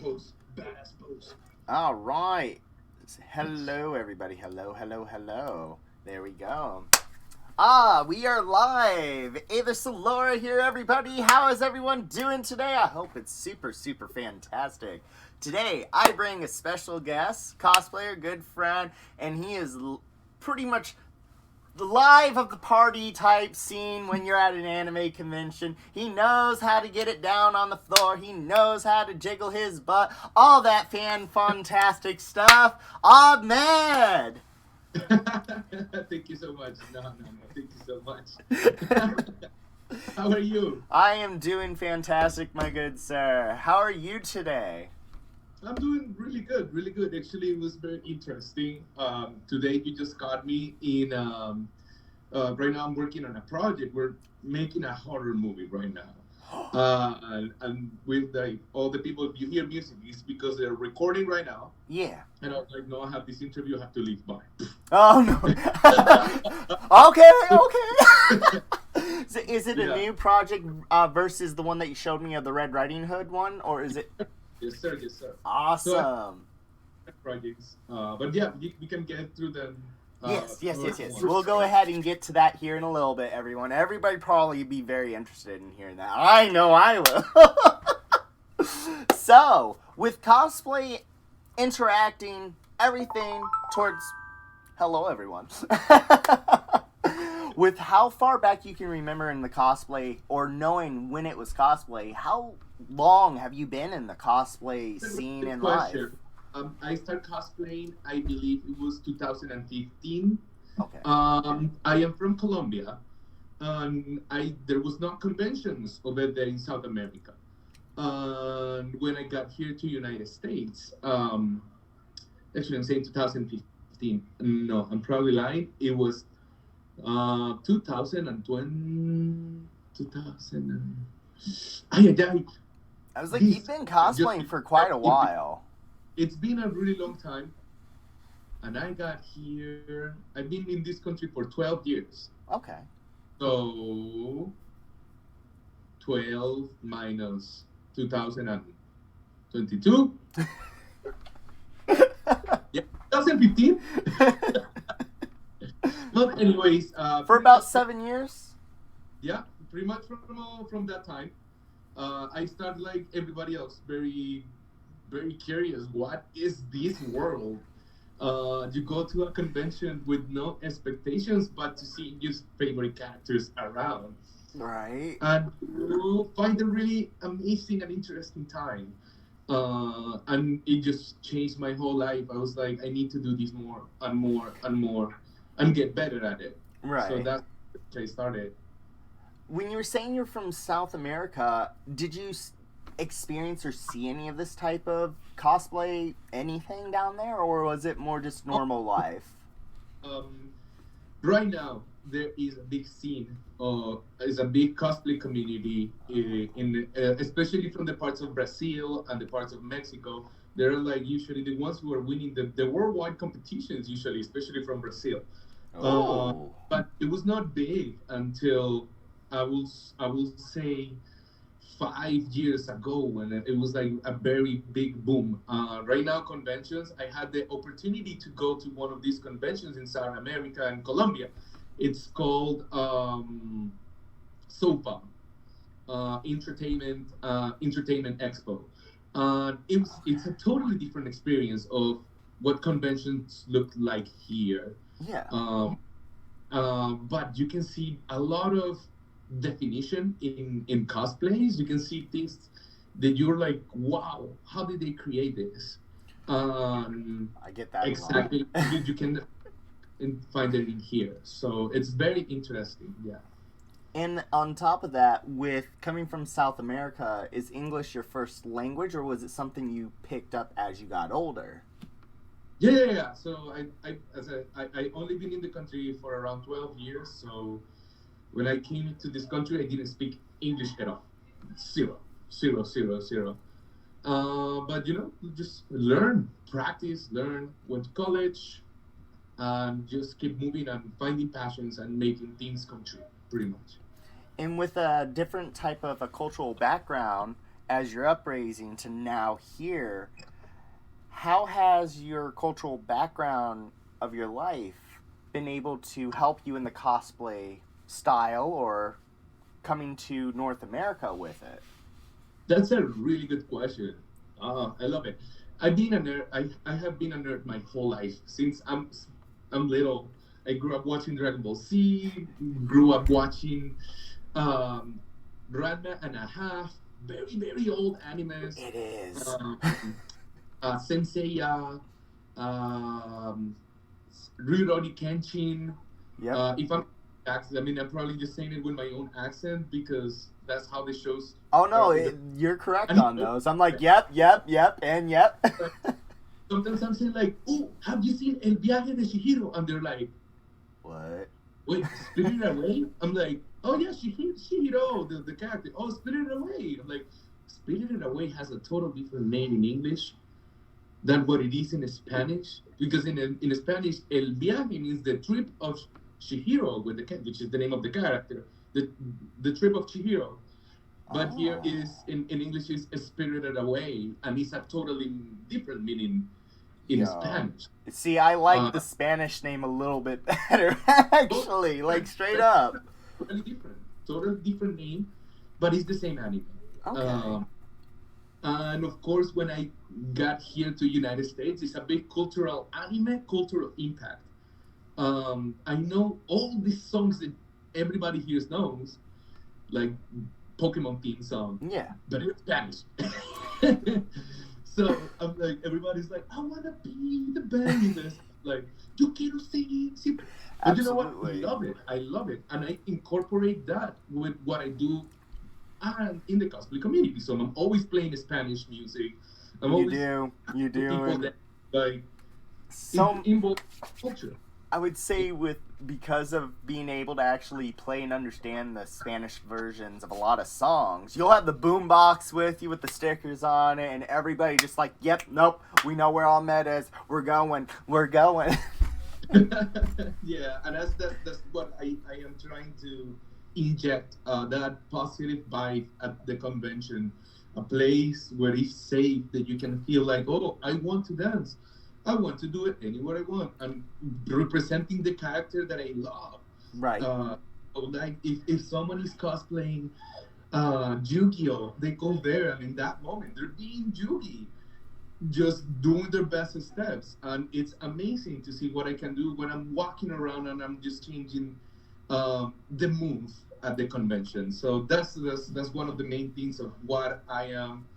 Pose, badass pose. All right. Hello, everybody. Hello, hello, hello. There we go. We are live. Aether Salora here, everybody. How is everyone doing today? I hope it's super, super fantastic. Today, I bring a special guest, cosplayer, good friend, and he is pretty much the live of the party type scene when you're at an anime convention. He knows how to get it down on the floor. He knows how to jiggle his butt. All that fantastic stuff. Ahmed! Thank you so much. No. Thank you so much. How are you? I am doing fantastic, my good sir. How are you today? I'm doing really good, really good. Actually, it was very interesting. Today, you just got me in. Right now, I'm working on a project. We're making a horror movie right now. And with all the people, you hear music, it's because they're recording right now. Yeah. And I was like, no, I have this interview, I have to leave. Bye. Oh, no. Okay. So is it a new project versus the one that you showed me of the Red Riding Hood one, or is it? Yes, sir. Yes, sir. Awesome. So, projects. But yeah, we can get through them. Yes. We'll go ahead and get to that here in a little bit, everyone. Everybody probably be very interested in hearing that. I know I will. So, with cosplay interacting, everything towards... Hello, everyone. With how far back you can remember in the cosplay, or knowing when it was cosplay, how long have you been in the cosplay scene in life? I started cosplaying, I believe it was 2015. Okay. I am from Colombia, and there was no conventions over there in South America. And when I got here to United States, actually I'm saying 2015. No, I'm probably lying. It was 2020, 2000. I was like, you've been cosplaying for quite a while. It's been a really long time, and I got here. I've been in this country for 12 years. Okay. So 12 minus 2022. Yeah, 2015. But anyways, for about 7 years. Yeah, pretty much from that time. I started like everybody else, very very curious. What is this world? You go to a convention with no expectations, but to see your favorite characters around. Right. And you find a really amazing and interesting time. And it just changed my whole life. I was like, I need to do this more and more and more and get better at it. Right. So that's how I started. When you were saying you're from South America, did you experience or see any of this type of cosplay anything down there, or was it more just normal life? Right now there is a big scene, is a big cosplay community in especially from the parts of Brazil and the parts of Mexico. They're like usually the ones who are winning the worldwide competitions, usually, especially from Brazil. But it was not big until I will say 5 years ago, when it was like a very big boom. Right now, conventions. I had the opportunity to go to one of these conventions in South America and Colombia. It's called SOFA, Entertainment Expo. It's a totally different experience of what conventions look like here. Yeah. But you can see a lot of definition in cosplays. You can see things that you're like, wow, how did they create this? I get that exactly. You can find it in here, so it's very interesting. Yeah. And on top of that, with coming from South America, is English your first language, or was it something you picked up as you got older? Yeah. So I only been in the country for around 12 years. So when I came to this country, I didn't speak English at all. Zero. But just learn, practice, went to college, and just keep moving and finding passions and making things come true, pretty much. And with a different type of a cultural background, as your upraising to now here, how has your cultural background of your life been able to help you in the cosplay style or coming to North America with it? That's a really good question. I love it. I've been a nerd. I have been a nerd my whole life since I'm little. I grew up watching Dragon Ball Z. Grew up watching um, Ranma and a half. Very old animes. It is. Um, Senseiya, um, Rurouni Kenshin. Yep. If I'm accent, I mean, I'm probably just saying it with my own accent because that's how the shows. Oh no, you're correct on those. I'm like, yep, and yep. Sometimes I'm saying like, "Oh, have you seen El Viaje de Chihiro?" And they're like, What? "Wait, Spirited Away?" I'm like, "Oh yeah, Chihiro, the character. Oh, Spirited Away." I'm like, Spirited Away has a total different name in English than what it is in Spanish. Because in Spanish, El Viaje means the trip of Chihiro, which is the name of the character, the trip of Chihiro. But here is in English is Spirited Away, and it's a totally different meaning in Spanish. See, I like the Spanish name a little bit better, actually, like straight up. Totally different name, but it's the same anime. Okay. And of course, when I got here to United States, it's a big cultural impact. I know all these songs that everybody here knows, like Pokemon theme song. Yeah. But in Spanish. So I'm like, everybody's like, I wanna be the best. Like, yo quiero seguir. But you know what? I love it. And I incorporate that with what I do in the cosplay community. So I'm always playing Spanish music. You do. People that like so involve culture. I would say because of being able to actually play and understand the Spanish versions of a lot of songs, you'll have the boombox with you with the stickers on it, and everybody just like, yep, nope, we know where Ahmed is. We're going. Yeah, and that's what I am trying to inject that positive vibe at the convention, a place where it's safe that you can feel like, oh, I want to dance. I want to do it anywhere I want. And representing the character that I love. Right. Like if someone is cosplaying Yu-Gi-Oh, they go there and in that moment they're being Yugi, just doing their best steps. And it's amazing to see what I can do when I'm walking around and I'm just changing the move at the convention. So that's one of the main things of what I am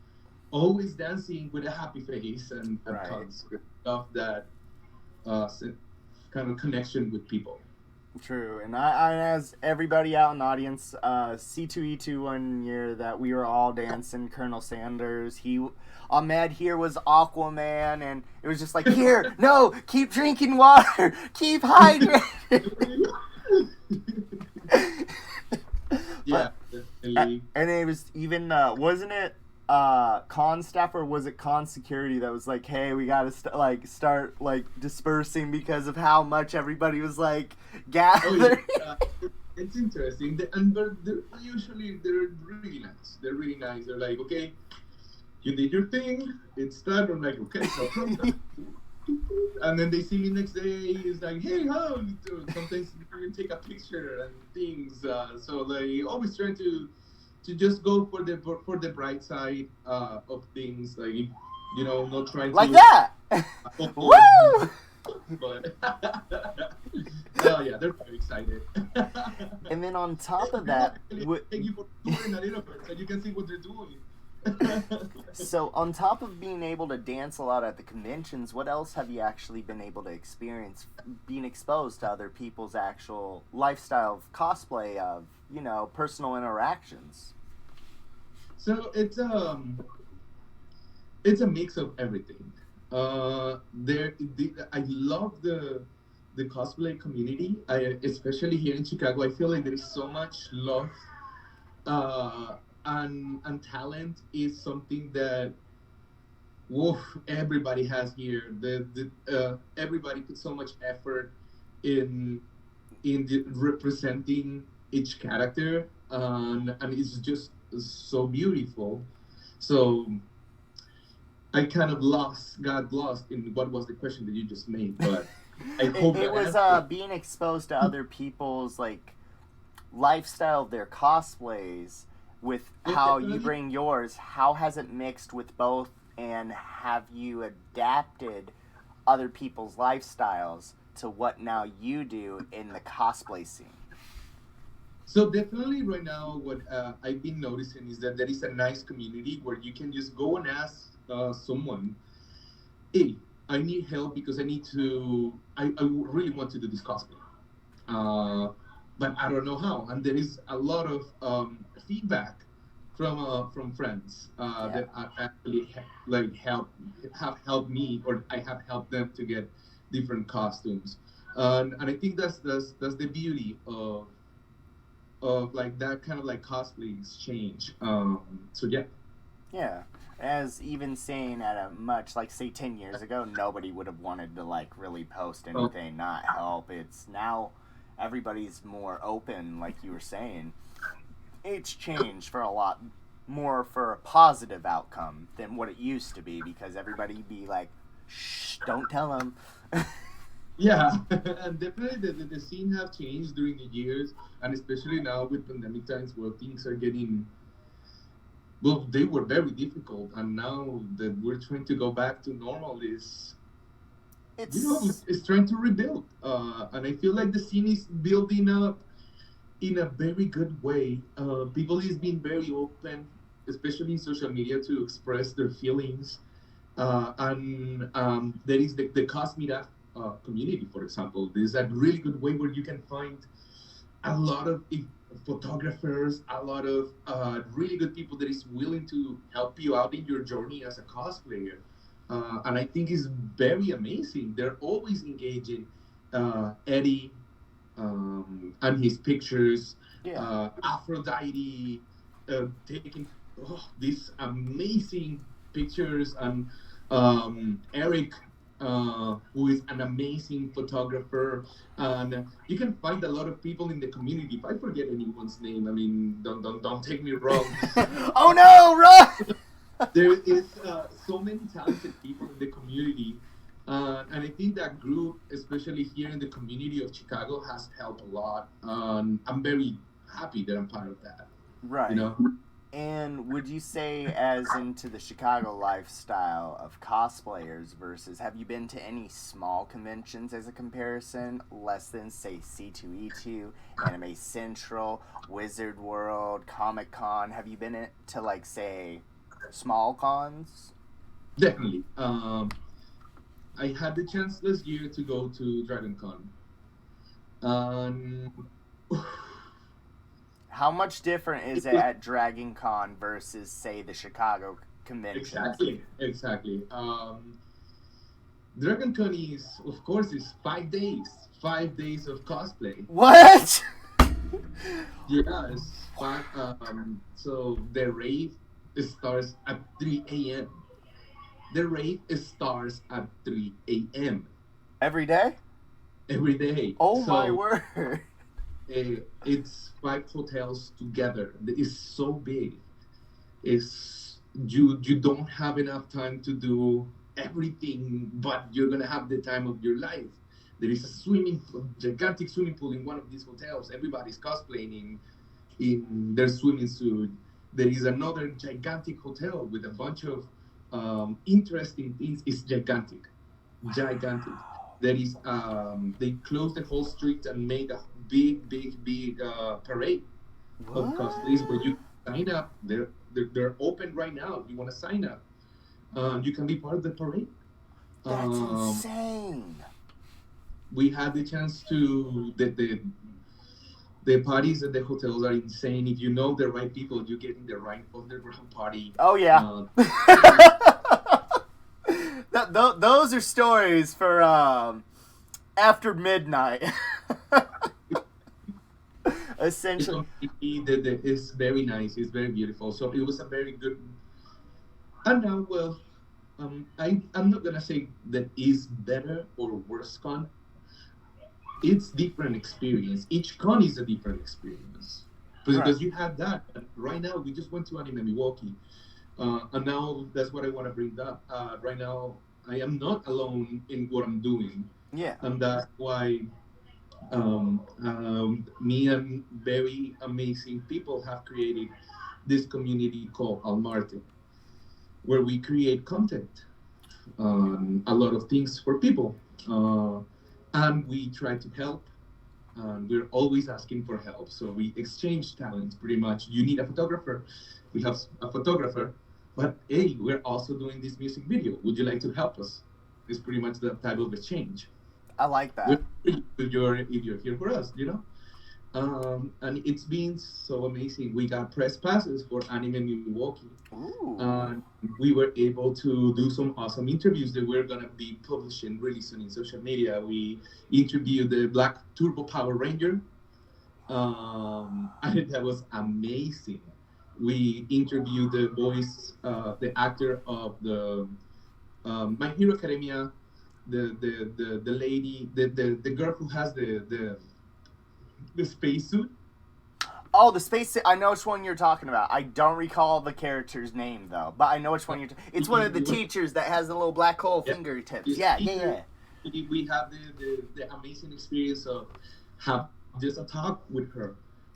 always dancing with a happy face and of that kind of connection with people. True, and I as everybody out in the audience, C2E2 one year that we were all dancing Colonel Sanders. Ahmed here was Aquaman, and it was just like, here, no, keep drinking water, keep hydrated. Yeah, definitely. And it was even wasn't it con staff or was it con security that was like, hey, we gotta start dispersing because of how much everybody was like gathering. Oh, yeah. It's interesting, but they're really nice. They're really nice. They're like, okay, you did your thing. It's done. I'm like, okay, no problem. And then they see me next day. It's like, hey, how? Sometimes you take a picture and things. So like, always trying to just go for the bright side of things. Like, you know, not trying like to that. Woo! But oh yeah, they're very excited. And then on top of that, thank you for doing a little bit so you can see what they're doing. So on top of being able to dance a lot at the conventions, what else have you actually been able to experience being exposed to other people's actual lifestyle of cosplay, of, you know, personal interactions? So it's a mix of everything. I love the cosplay community. Especially here in Chicago, I feel like there is so much love and talent is something that everybody has here. Everybody puts so much effort in representing each character, and it's just so beautiful. So I kind of got lost in what was the question that you just made, but I hope It that was answered. being exposed to other people's like lifestyle of their cosplays with Yeah, how you definitely. bring yours. How has it mixed with both, and have you adapted other people's lifestyles to what now you do in the cosplay scene? So definitely right now, what I've been noticing is that there is a nice community where you can just go and ask someone, "Hey, I need help because I need to. I really want to do this cosplay, uh, but I don't know how." And there is a lot of feedback from friends Yeah. that are actually like have helped me, or I have helped them to get different costumes. And I think that's the beauty of like that kind of like cosplay exchange. So yeah. Yeah. As even saying at a much like say 10 years ago, nobody would have wanted to like really post Uh, anything, not help. It's now everybody's more open, like you were saying. It's changed for a lot more for a positive outcome than what it used to be because everybody be like, shh, don't tell them. yeah, and definitely the scene have changed during the years, and especially now with pandemic times where things are getting, well, they were very difficult, and now that we're trying to go back to normal, is It's it's trying to rebuild, and I feel like the scene is building up in a very good way. People is being very open, especially in social media, to express their feelings. And there is the Cosmira community, for example. There's a really good way where you can find a lot of photographers, a lot of really good people that is willing to help you out in your journey as a cosplayer. And I think it's very amazing. They're always engaging. Eddie and his pictures, yeah. Aphrodite taking these amazing pictures, and Eric, who is an amazing photographer. And you can find a lot of people in the community. If I forget anyone's name, I mean, don't take me wrong. Oh no, run! There is so many talented people in the community, and I think that group, especially here in the community of Chicago, has helped a lot. I'm very happy that I'm part of that. You Right. know, And would you say, as into the Chicago lifestyle of cosplayers versus, have you been to any small conventions as a comparison? Less than, say, C2E2, Anime Central, Wizard World, Comic Con? Have you been to, like, say, small cons? definitely. I had the chance last year to go to Dragon Con, and How much different it is it was at Dragon Con versus, say, the Chicago conventions? exactly. Dragon Con is, of course, is 5 days, 5 days of cosplay. What? Yes, but so the rave starts at 3 a.m. The rave starts at 3 a.m. Every day? every day. Oh my So word. it's 5 hotels together. It's so big. It's you don't have enough time to do everything, but you're gonna have the time of your life. There is a gigantic swimming pool in one of these hotels. Everybody's cosplaying in their swimming suit. There is another gigantic hotel with a bunch of interesting things. It's gigantic, gigantic. There is they closed the whole street and made a big parade of cosplays where What? you sign up. They're open right now. If you want to sign up, you can be part of the parade. That's Um, insane. we had the chance to the parties at the hotels are insane. If you know the right people, you get in the right underground party. Oh yeah. Uh, Those are stories for after midnight. the Essentially. community is very nice. It's very beautiful. So it was a very good. And now, well, I'm not gonna say that is better or worse con. It's different experience. Each con is a different experience Right. because you have that. And right now, we just went to Anime Milwaukee. And now that's what I want to bring up. Right now, I am not alone in what I'm doing, Yeah. and that's why me and very amazing people have created this community called Almarte, where we create content, a lot of things for people, uh, and we try to help. And we're always asking for help, so we exchange talents pretty much. You need a photographer, we have a photographer, but hey, we're also doing this music video. Would you like to help us? It's pretty much the type of exchange. I like We're, that. if you're here for us, you know. And it's been so amazing. We got press passes for Anime Milwaukee, Ooh. and we were able to do some awesome interviews that we're gonna be publishing really soon in social media. We interviewed the Black Turbo Power Ranger, and that was amazing. We interviewed the voice, the actor of the My Hero Academia, the lady, the girl who has the spacesuit. Oh, the space. I know which one you're talking about. I don't recall the character's name though, but I know which one you're. It's one of the teachers that has the little black hole Yeah. fingertips. This Yeah, yeah, teacher, yeah. we have the amazing experience of have just a talk with her,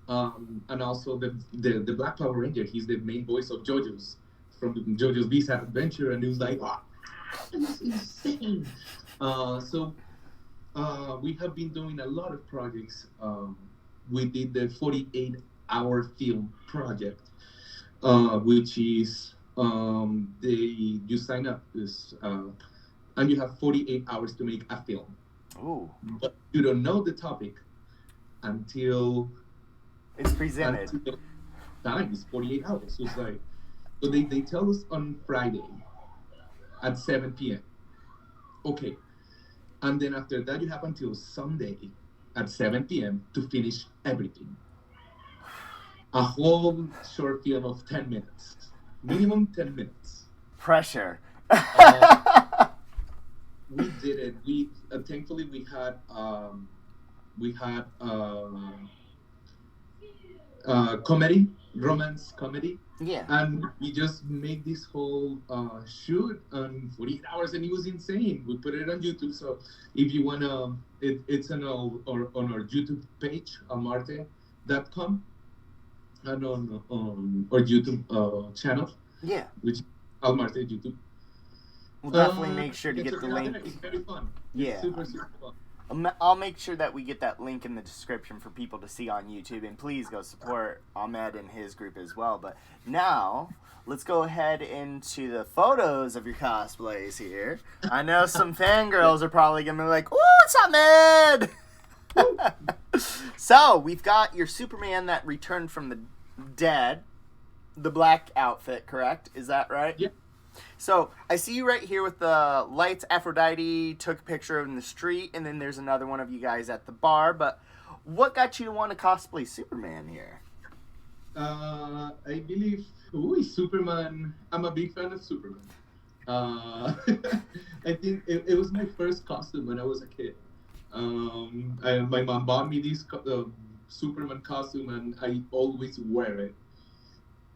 and also the Black Power Ranger. He's the main voice of JoJo's from JoJo's Bizarre Adventure, and he was like, "Wow, that's insane." So we have been doing a lot of projects. We did the 48-hour film project, which is you sign up this, and you have 48 hours to make a film. Ooh. But you don't know the topic until It's presented. until time is 48 hours. So it's like, so they tell us on Friday at 7 p.m. Okay, and then after that you have until Sunday at 7 p.m. to finish everything. A whole short film of 10 minutes, minimum 10 minutes. Pressure. We did it. We thankfully we had comedy, romance comedy, Yeah. and we just made this whole shoot on 48 hours, and it was insane. We put it on YouTube, so if you wanna, it's on our YouTube page, amarte.com, and on our YouTube channel, Yeah. which is Almarte YouTube. We'll definitely make sure to It's get the link. It's very fun. Yeah. It's super fun. I'll make sure that we get that link in the description for people to see on YouTube, and please go support Ahmed and his group as well. But now, let's go ahead into the photos of your cosplays here. I know some fangirls are probably going to be like, "Ooh, it's Ahmed!" So, we've got your Superman that returned from the dead, the black outfit, correct? Is that right? Yeah. So, I see you right here with the lights. Aphrodite took a picture in the street, and then there's another one of you guys at the bar. But what got you to want to cosplay Superman here? I believe, who is Superman? I'm a big fan of Superman. I think it was my first costume when I was a kid. My mom bought me this Superman costume, and I always wear it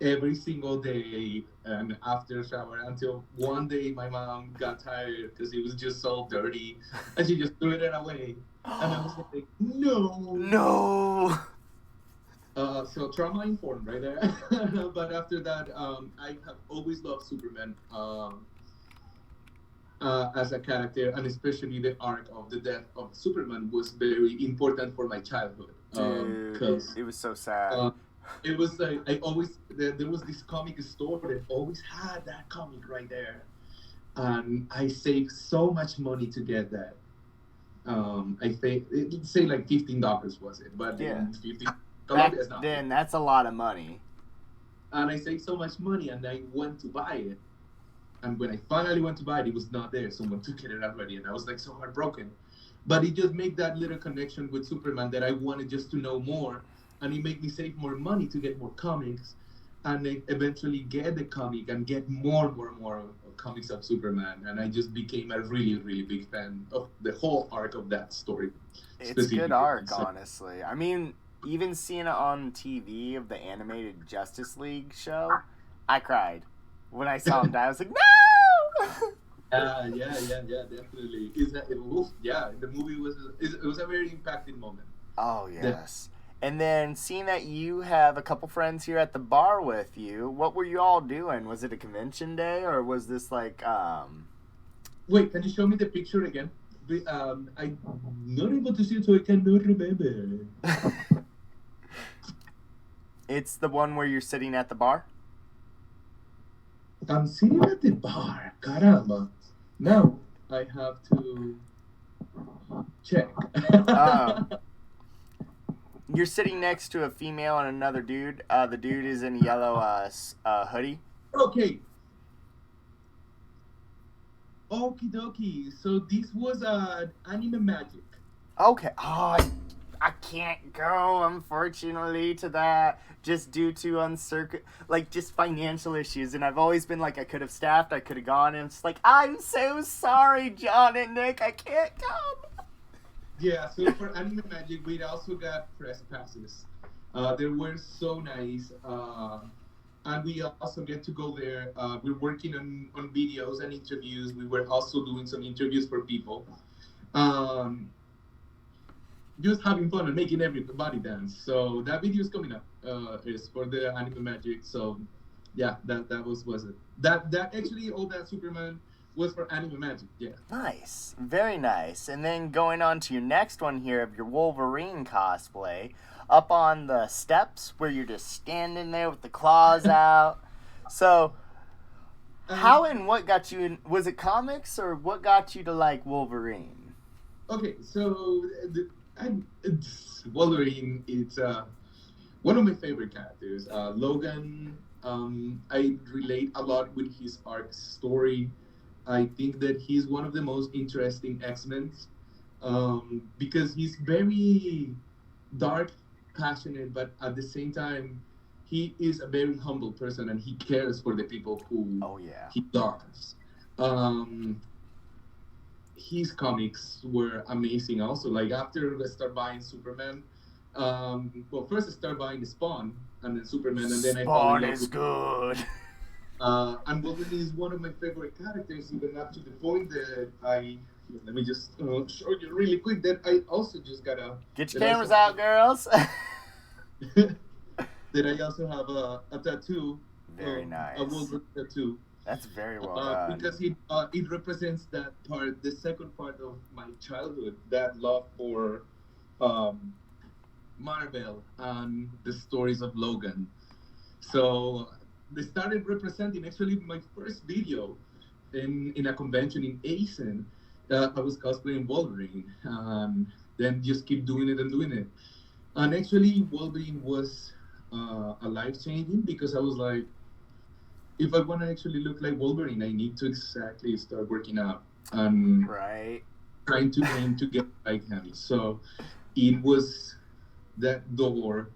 every single day and after shower, until one day my mom got tired because it was just so dirty, and she just threw it away. And I was like, no. No. So trauma informed right there. But after that, I have always loved Superman as a character, and especially the arc of the death of Superman was very important for my childhood. Dude, it was so sad. It was like I always there was this comic store that always had that comic right there, and I saved so much money to get that. I think it say like $15 was it, but Yeah. 50 Back Colombia's not. then, that's a lot of money. And I saved so much money, and I went to buy it. And when I finally went to buy it, it was not there. Someone took it already, and I was like so heartbroken. But it just made that little connection with Superman that I wanted just to know more, and it made me save more money to get more comics, and then eventually get the comic and get more comics of Superman. And I just became a really, really big fan of the whole arc of that story. It's good arc, honestly. I mean, even seeing it on TV of the animated Justice League show, I cried when I saw him die, I was like, no! Yeah, definitely. Is that yeah? The movie it was a very impacting moment. Oh, yes. And then seeing that you have a couple friends here at the bar with you, what were you all doing? Was it a convention day or was this like Wait, can you show me the picture again? I'm not able to see it, so I cannot remember. It's the one where you're sitting at the bar? I'm sitting at the bar. Caramba. Now I have to check. You're sitting next to a female and another dude. The dude is in a yellow hoodie. Okay. Okie dokie. So this was anime magic. Okay. Oh, I can't go, unfortunately, to that just due to just financial issues. And I've always been like, I could have staffed, I could have gone, and it's like, I'm so sorry, John and Nick, I can't come. Yeah, so for Anime Magic, we also got press passes. They were so nice. And we also get to go there. We're working on videos and interviews. We were also doing some interviews for people. Just having fun and making everybody dance. So that video is coming up. Is for the Anime Magic. So yeah, that was it. That actually all that Superman was for Anime Magic. Yeah. Nice, very nice. And then going on to your next one here of your Wolverine cosplay, up on the steps where you're just standing there with the claws out. So, how and what got you in? Was it comics or what got you to like Wolverine? Okay, so Wolverine, it's one of my favorite characters. Logan, I relate a lot with his arc story. I think that he's one of the most interesting X-Men because he's very dark, passionate, but at the same time, he is a very humble person and he cares for the people who he loves. His comics were amazing also. Like after I started buying Superman, first I started buying Spawn and then Superman, and then I fell in love with good. And Wolverine is one of my favorite characters, even up to the point that let me just show you really quick that I also just got get your cameras out, girls. That I also have a tattoo. Very nice. A Wolverine tattoo. That's very well done. Because it represents that part, the second part of my childhood, that love for Marvel and the stories of Logan. So they started representing actually my first video in a convention in Asian. I was cosplaying Wolverine, and then just keep doing it and doing it. And actually, Wolverine was a life changing because I was like, if I want to actually look like Wolverine, I need to exactly start working out and trying to aim to get like him. So it was that door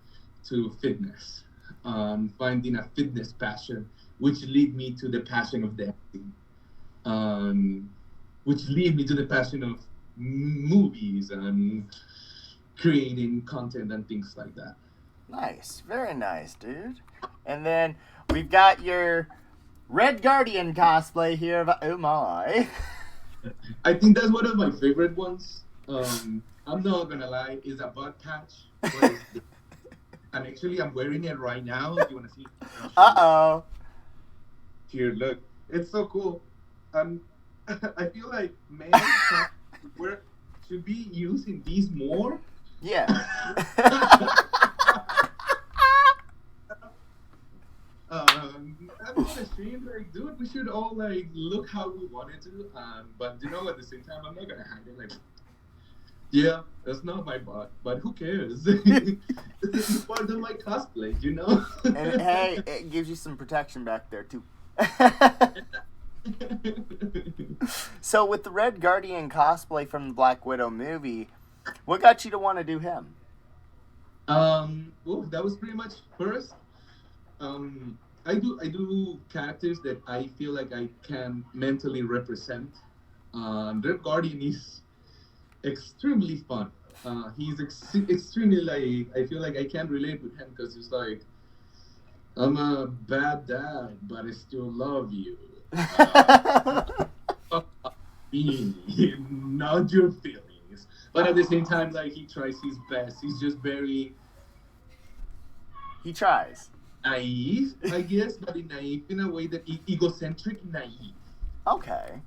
to fitness, finding a fitness passion, which lead me to the passion of dancing, which lead me to the passion of movies and creating content and things like that. Nice, very nice, dude. And then we've got your Red Guardian cosplay here. Oh my! I think that's one of my favorite ones. I'm not gonna lie, it's a butt patch. And actually, I'm wearing it right now. If you wanna see? Uh-oh. Here, look. It's so cool. I feel like men should be using these more. Yeah. I'm not ashamed. Like, dude, we should all like look how we wanted to. But you know, at the same time, I'm not gonna hide it. Like, yeah, that's not my butt, but who cares? It's part of my cosplay, you know. And hey, it gives you some protection back there too. So with the Red Guardian cosplay from the Black Widow movie, what got you to want to do him? Well, that was pretty much first. I do characters that I feel like I can mentally represent. Red Guardian is extremely fun. He's extremely like, I feel like I can relate with him because it's like I'm a bad dad, but I still love you. Uh, me, not your feelings. But at the same time, like he tries his best. He's just very He tries. naive, I guess, but naive in a way that egocentric naive. Okay.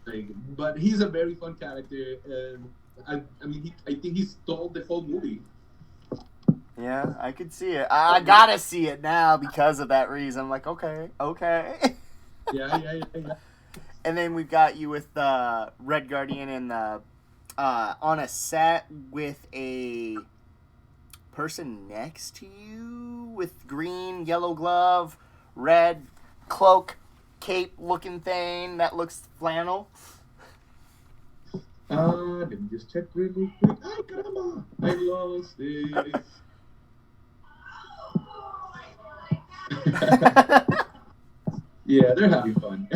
Like, but he's a very fun character, and I mean, I think he stole the whole movie. Yeah, I could see it. I gotta see it now because of that reason. I'm like, okay, okay. Yeah. And then we've got you with the Red Guardian and the on a set with a person next to you with green, yellow glove, red cloak, cape looking thing that looks flannel. Let me just check really quick. Ay, caramba! I lost it. Yeah, they're having fun.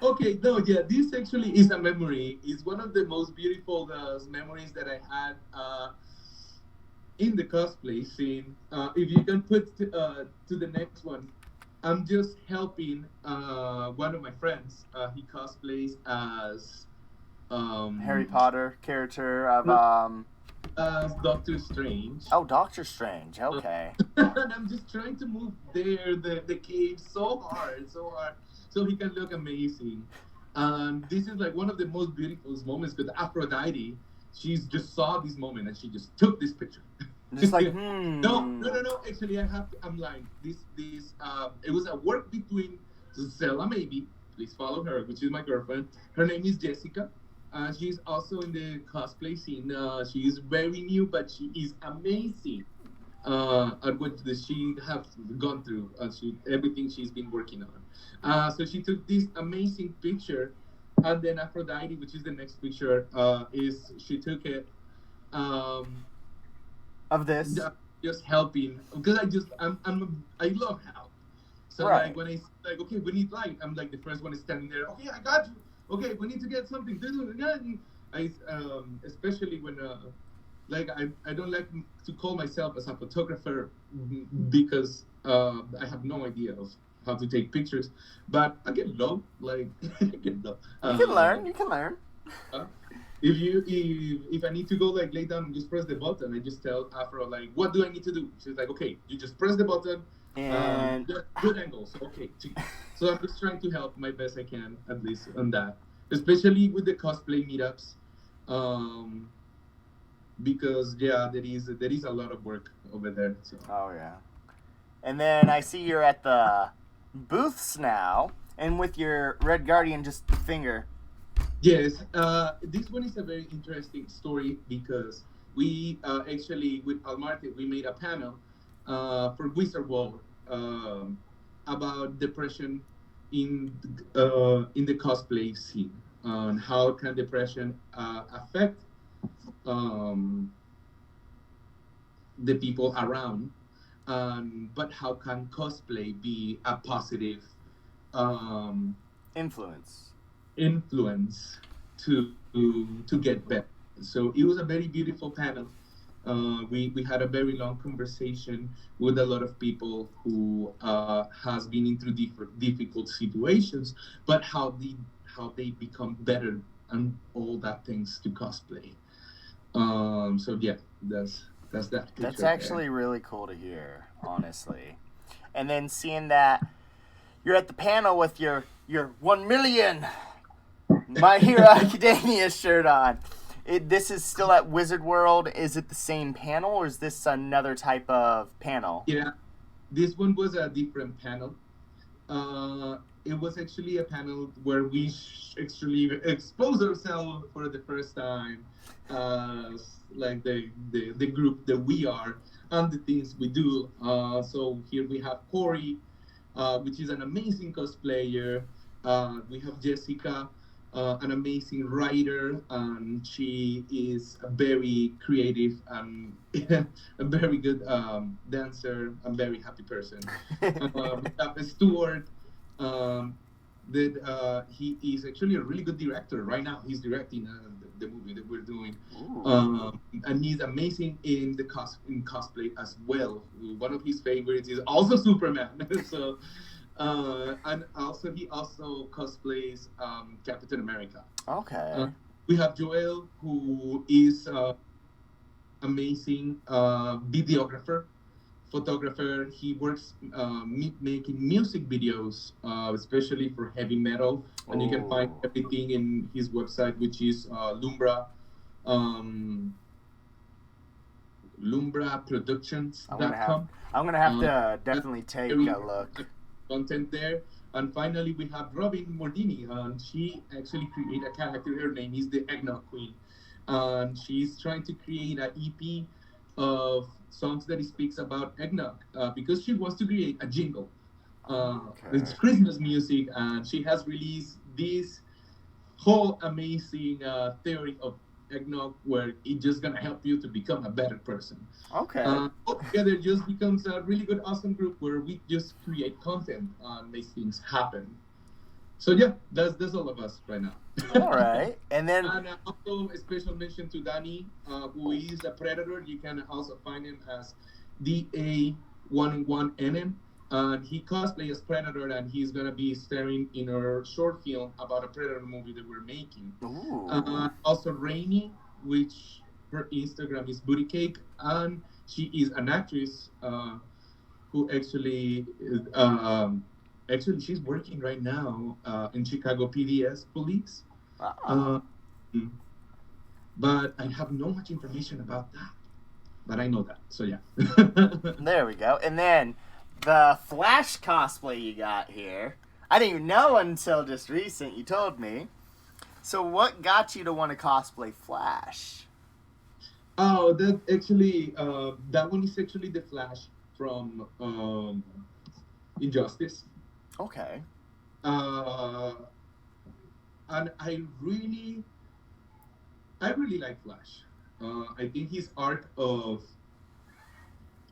Okay, no, yeah, this actually is a memory. It's one of the most beautiful memories that I had in the cosplay scene. If you can put to the next one, I'm just helping one of my friends. He cosplays as Harry um, Potter character of Doctor Strange. Oh, Doctor Strange. Okay. And I'm just trying to move the cave so hard, so he can look amazing. And this is like one of the most beautiful moments because Aphrodite, she's just saw this moment and she just took this picture. Just like, No. Actually, I'm lying. It was a work between Zella, maybe. Please follow her, which is my girlfriend. Her name is Jessica. She's also in the cosplay scene. She is very new, but she is amazing at what she have gone through. Everything she's been working on. So she took this amazing picture, and then Aphrodite, which is the next picture, is she took it. Um, of this. just helping because I love help. So Right. like when I like okay we need light, I'm like the first one is standing there. Okay, I got you. Okay, we need to get something. I especially when like I don't like to call myself as a photographer because I have no idea of how to take pictures, but I get low like I get low. You can learn. You can learn. Uh, if I need to go like lay down and just press the button, I just tell Afro like, what do I need to do? She's like, okay, you just press the button. And Good angle. So okay. So I'm just trying to help my best I can at least on that, especially with the cosplay meetups, um, because yeah, there is a lot of work over there. So. oh yeah. And then I see you're at the booths now, and with your Red Guardian just the finger. Yes, this one is a very interesting story because we actually with Almarte we made a panel for Wizard World about depression in the cosplay scene and how can depression affect um, the people around, but how can cosplay be a positive um, Influence. influence to get better. So it was a very beautiful panel. We had a very long conversation with a lot of people who has been into difficult situations, but how they become better and all that things to cosplay. So yeah, that's that. That's actually really cool to hear, honestly. And then seeing that you're at the panel with your 1 million My Hero Academia shirt on. This is still at Wizard World. Is it the same panel or is this another type of panel? Yeah, this one was a different panel. It was actually a panel where we actually exposed ourselves for the first time, like the group that we are and the things we do. So here we have Corey, which is an amazing cosplayer. We have Jessica, an amazing writer, and she is a very creative and a very good dancer, a very happy person. We have Stuart, um, that he is actually a really good director. Right now, he's directing the movie that we're doing, and he's amazing in in cosplay as well. One of his favorites is also Superman. So, and also he also cosplays Captain America. Okay. We have Joel, who is amazing videographer, photographer. He works making music videos, especially for heavy metal, and you can find Oh. everything in his website, which is um, I'm gonna have lumbraproductions.com. I'm gonna have Uh, to that's definitely take very a look. content there. And finally, we have Robin Mordini, and she actually created a character. Her name is the Eggnog Queen, and she's trying to create an EP of songs that speaks about eggnog because she wants to create a jingle. It's Okay. Christmas music, and she has released this whole amazing theory of eggnog where it's just gonna help you to become a better person. Okay. Altogether, it just becomes a really good, awesome group where we just create content and make things happen. So yeah, that's all of us right now. All right. And then And also a special mention to Danny, who is a predator. You can also find him as DA11NM. And he cosplays as Predator, and he's gonna be starring in our short film about a Predator movie that we're making. ooh. Also Rainy, which her Instagram is Booty Cake, and she is an actress who actually she's working right now in Chicago PDS police. Ah. Uh, but I have no much information about that. But I know that, so yeah. There we go. And then the Flash cosplay you got here. I didn't even know until just recent. You told me. So what got you to want to cosplay Flash? Oh, that one is actually the Flash from Injustice. Okay. Uh, and I really like Flash. I think his arc of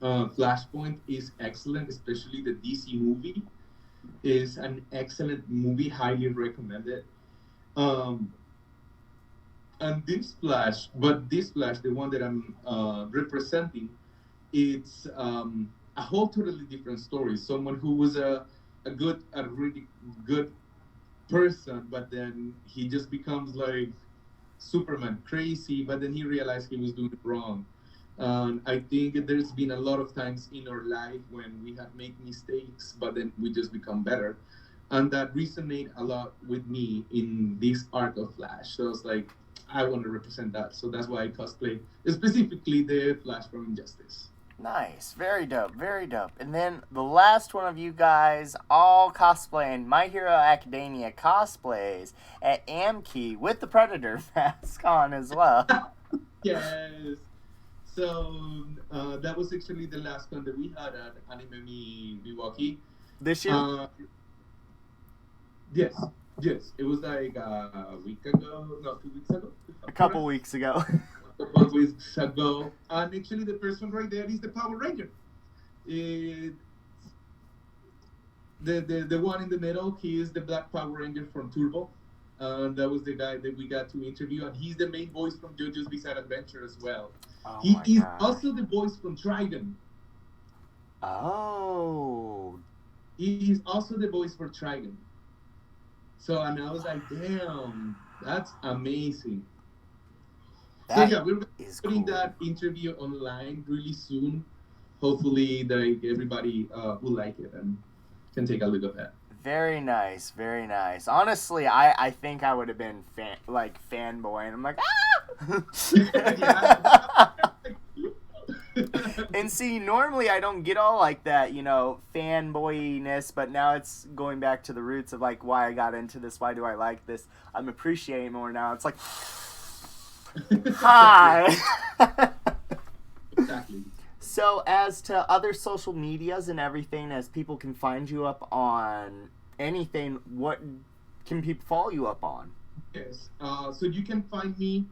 Flashpoint is excellent, especially the DC movie is an excellent movie, highly recommended. Um, and this Flash, the one that I'm representing, it's a whole totally different story. Someone who was a really good person, but then he just becomes like Superman crazy, but then he realized he was doing it wrong. And I think there's been a lot of times in our life when we have made mistakes, but then we just become better. And that resonate a lot with me in this arc of Flash. So it's like, I want to represent that. So that's why I cosplay specifically the Flash from Injustice. Nice. Very dope. Very dope. And then the last one of you guys all cosplaying My Hero Academia cosplays at Amkey with the Predator mask on as well. Yes. So that was actually the last one that we had at Anime Milwaukee. This year? Uh, yes, yes. It was like a week ago, no, 2 weeks ago. If A I'm couple correct. weeks ago. A couple of weeks ago. And actually, the person right there is the Power Ranger. It, the one in the middle, he is the Black Power Ranger from Turbo. And that was the guy that we got to interview. And he's the main voice from JoJo's Bizarre Adventure as well. Oh He my is gosh. also the voice from Trigon. Oh. He is also the voice for Trigon. So, and I was like, damn, that's amazing. So That yeah, we're gonna be is putting cool. that interview online really soon. Hopefully, like everybody will like it and can take a look at that. Very nice, very nice. Honestly, I think I would have been fanboy, and I'm like, Yeah. ah! And see, normally I don't get all like that, fanboyness, but now it's going back to the roots of like why I got into this, why do I like this. I'm appreciating more now. It's like, Exactly. hi. Exactly. So, as to other social medias and everything, as people can find you up on anything, what can people follow you up on? Yes. So you can find me.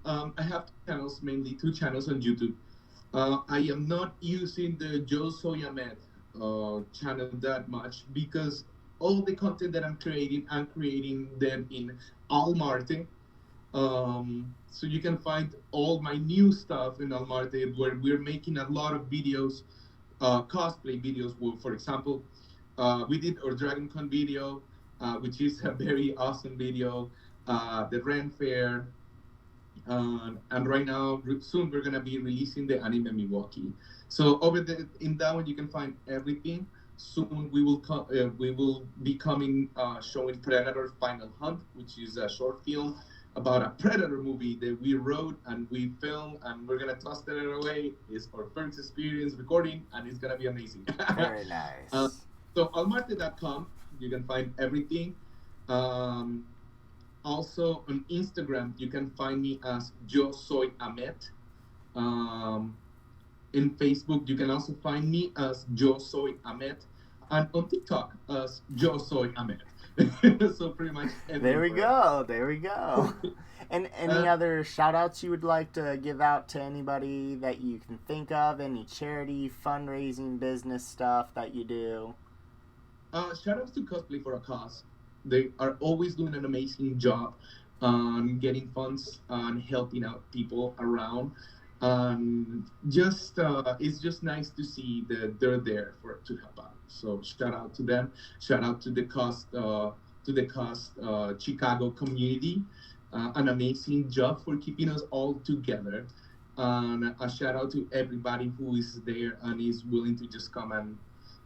I have channels, mainly two channels on YouTube. I am not using the yosoyahmed channel that much because all the content that I'm creating them in Almarte. So you can find all my new stuff in Almarte, where we're making a lot of videos, cosplay videos. Well, for example, we did our Dragon Con video, which is a very awesome video. The Ren Fair, and right now, soon we're gonna be releasing the anime Milwaukee. So over in that one, you can find everything. Soon we will be coming showing Predator Final Hunt, which is a short film about a Predator movie that we wrote and we filmed, and we're gonna toss it away. It's our first experience recording, and it's gonna be amazing. Very nice. So almarte.com, you can find everything. Um, Also on Instagram, you can find me as yosoyahmed. Um, in Facebook, you can also find me as yosoyahmed, and on TikTok as yosoyahmed. So pretty much There we go. There we go. And any other shout outs you would like to give out to anybody that you can think of? Any charity, fundraising, business stuff that you do? Shout outs to Cosplay for a Cause. They are always doing an amazing job on getting funds and helping out people around. Just it's just nice to see that they're there to help out. So shout out to them. Shout out to the Cost Chicago community. An amazing job for keeping us all together. And a shout out to everybody who is there and is willing to just come and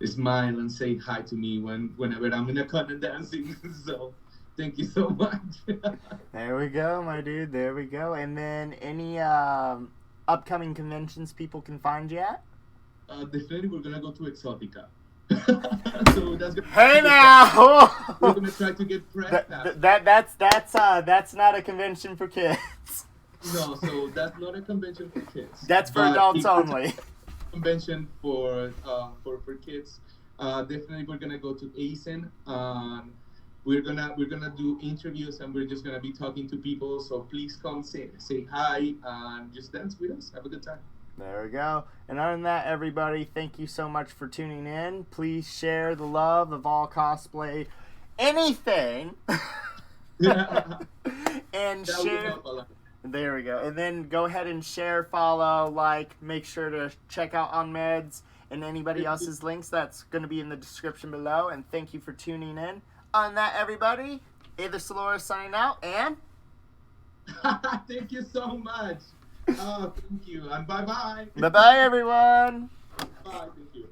smile and say hi to me whenever I'm in a con and dancing. So thank you so much. There we go, my dude. There we go. And then any upcoming conventions people can find you at? Definitely, we're gonna go to Exotica. So that's gonna hey now. We're gonna try to get press that's not a convention for kids. No, so that's not a convention for kids. That's for adults only. Convention for kids. Definitely, we're gonna go to ASEN. We're gonna do interviews, and we're just gonna be talking to people. So please come say hi and just dance with us. Have a good time. There we go. And other than that, everybody, thank you so much for tuning in. Please share the love of all cosplay, anything, and That share. There we go. And then go ahead and share, follow, like, make sure to check out Ahmed's and anybody else's links. That's going to be in the description below. And thank you for tuning in. On that, everybody, Aether Salora signing out, and... Thank you so much. Oh, thank you. And bye-bye. Bye-bye, everyone. Bye. Thank you.